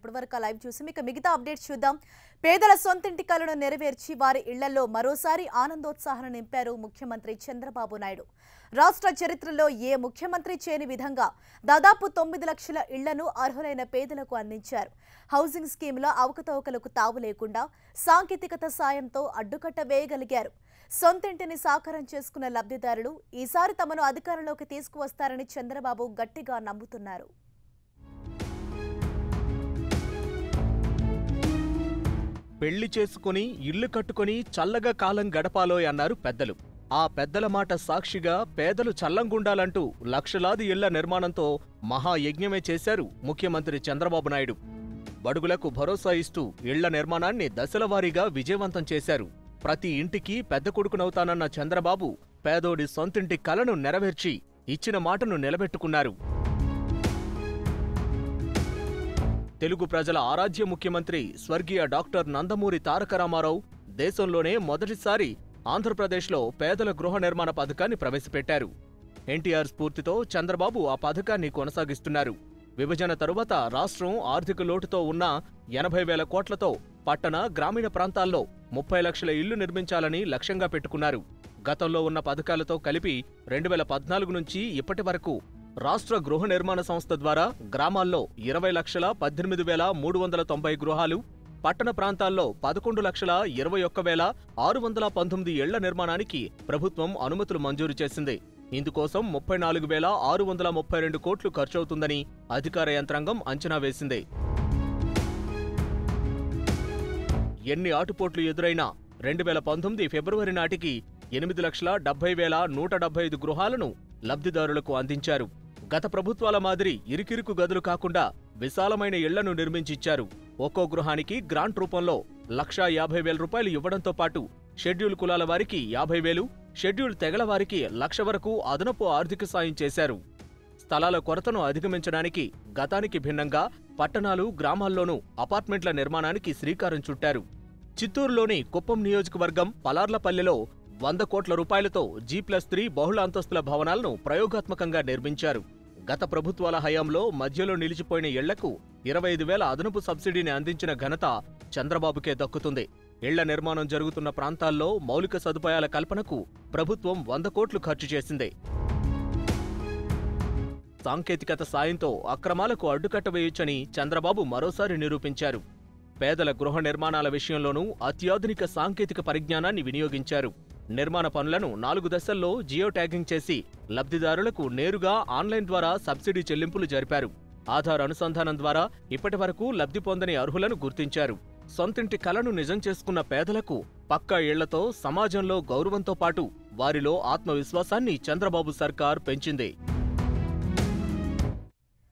ఇప్పటివరకు లైవ్ చూసి ఇక మిగతా అప్డేట్స్ చూద్దాం. పేదల సొంతింటి కలను నెరవేర్చి వారి ఇళ్లలో మరోసారి ఆనందోత్సాహాలను నింపారు ముఖ్యమంత్రి చంద్రబాబు నాయుడు. రాష్ట్ర చరిత్రలో ఏ ముఖ్యమంత్రి చేయని విధంగా దాదాపు 9 లక్షల ఇళ్లను అర్హులైన పేదలకు అందించారు. హౌసింగ్ స్కీమ్లో అవకతవకలకు తావు లేకుండా సాంకేతికత సాయంతో అడ్డుకట్ట వేయగలిగారు. సొంతింటిని సాకారం చేసుకున్న లబ్ధిదారులు ఈసారి తమను అధికారంలోకి తీసుకువస్తారని చంద్రబాబు గట్టిగా నమ్ముతున్నారు. పెళ్లి చేసుకుని ఇల్లు కట్టుకుని చల్లగా కాలం గడపాలోయ్ అన్నారు పెద్దలు. ఆ పెద్దల మాట సాక్షిగా పేదలు చల్లంగుండాలంటూ లక్షలాది ఇళ్ల నిర్మాణంతో మహాయజ్ఞమే చేశారు ముఖ్యమంత్రి చంద్రబాబు నాయుడు. బడుగులకు భరోసా ఇస్తూ ఇళ్ల నిర్మాణాన్ని దశలవారీగా విజయవంతం చేశారు. ప్రతి ఇంటికి పెద్ద కొడుకునవుతానన్న చంద్రబాబు పేదోడి సొంతింటి కలను నెరవేర్చి ఇచ్చిన మాటను నిలబెట్టుకున్నారు. తెలుగు ప్రజల ఆరాధ్య ముఖ్యమంత్రి స్వర్గీయ డాక్టర్ నందమూరి తారక రామారావు దేశంలోనే మొదటిసారి ఆంధ్రప్రదేశ్లో పేదల గృహ నిర్మాణ పథకాన్ని ప్రవేశపెట్టారు. ఎన్టీఆర్ స్ఫూర్తితో చంద్రబాబు ఆ పథకాన్ని కొనసాగిస్తున్నారు. విభజన తరువాత రాష్ట్రం ఆర్థిక లోటుతో ఉన్న 80,000 కోట్లతో పట్టణ, గ్రామీణ ప్రాంతాల్లో 30 లక్షల ఇళ్లు నిర్మించాలని లక్ష్యంగా పెట్టుకున్నారు. గతంలో ఉన్న పథకాలతో కలిపి 2014 నుంచి ఇప్పటి వరకు రాష్ట్ర గృహ నిర్మాణ సంస్థ ద్వారా గ్రామాల్లో 20,18,390 గృహాలు, పట్టణ ప్రాంతాల్లో 11,21,619 ఇళ్ల నిర్మాణానికి ప్రభుత్వం అనుమతులు మంజూరు చేసింది. ఇందుకోసం 34,632 కోట్లు ఖర్చవుతుందని అధికార యంత్రాంగం అంచనా వేసింది. ఎన్ని ఆటుపోట్లు ఎదురైనా 2019 ఫిబ్రవరి నాటికి 8,70,175 గృహాలను లబ్ధిదారులకు అందించారు. గత ప్రభుత్వాల మాదిరి ఇరుకిరుకు గదులు కాకుండా విశాలమైన ఇళ్లను నిర్మించిచ్చారు. ఒక్కో గృహానికి గ్రాంట్ రూపంలో 1,50,000 రూపాయలు ఇవ్వడంతో పాటు షెడ్యూల్ కులాల వారికి 50,000, షెడ్యూల్ తెగల వారికి 1,00,000 వరకు అదనపు ఆర్థిక సాయం చేశారు. స్థలాల కొరతను అధిగమించడానికి గతానికి భిన్నంగా పట్టణాలు, గ్రామాల్లోనూ అపార్ట్మెంట్ల నిర్మాణానికి శ్రీకారం చుట్టారు. చిత్తూరులోని కుప్పం నియోజకవర్గం పలార్లపల్లెలో 100 కోట్ల రూపాయలతో G+3 బహుళ అంతస్తుల భవనాలను ప్రయోగాత్మకంగా నిర్మించారు. గత ప్రభుత్వాల హయాంలో మధ్యలో నిలిచిపోయిన ఇళ్లకు 25,000 అదనపు సబ్సిడీని అందించిన ఘనత చంద్రబాబుకే దక్కుతుంది. ఇళ్ల నిర్మాణం జరుగుతున్న ప్రాంతాల్లో మౌలిక సదుపాయాల కల్పనకు ప్రభుత్వం 100 కోట్లు ఖర్చు చేసింది. సాంకేతికత సాయంతో అక్రమాలకు అడ్డుకట్ట వేయొచ్చని చంద్రబాబు మరోసారి నిరూపించారు. పేదల గృహ నిర్మాణాల విషయంలోనూ అత్యాధునిక సాంకేతిక పరిజ్ఞానాన్ని వినియోగించారు. నిర్మాణ పనులను 4 దశల్లో జియో ట్యాగింగ్ చేసి లబ్ధిదారులకు నేరుగా ఆన్లైన్ ద్వారా సబ్సిడీ చెల్లింపులు జరిపారు. ఆధార్ అనుసంధానం ద్వారా ఇప్పటి వరకు లబ్ధి పొందని అర్హులను గుర్తించారు. సొంతింటి కలను నిజం చేసుకున్న పేదలకు పక్కా ఇళ్లతో సమాజంలో గౌరవంతో పాటు వారిలో ఆత్మవిశ్వాసాన్ని చంద్రబాబు సర్కార్ పెంచింది.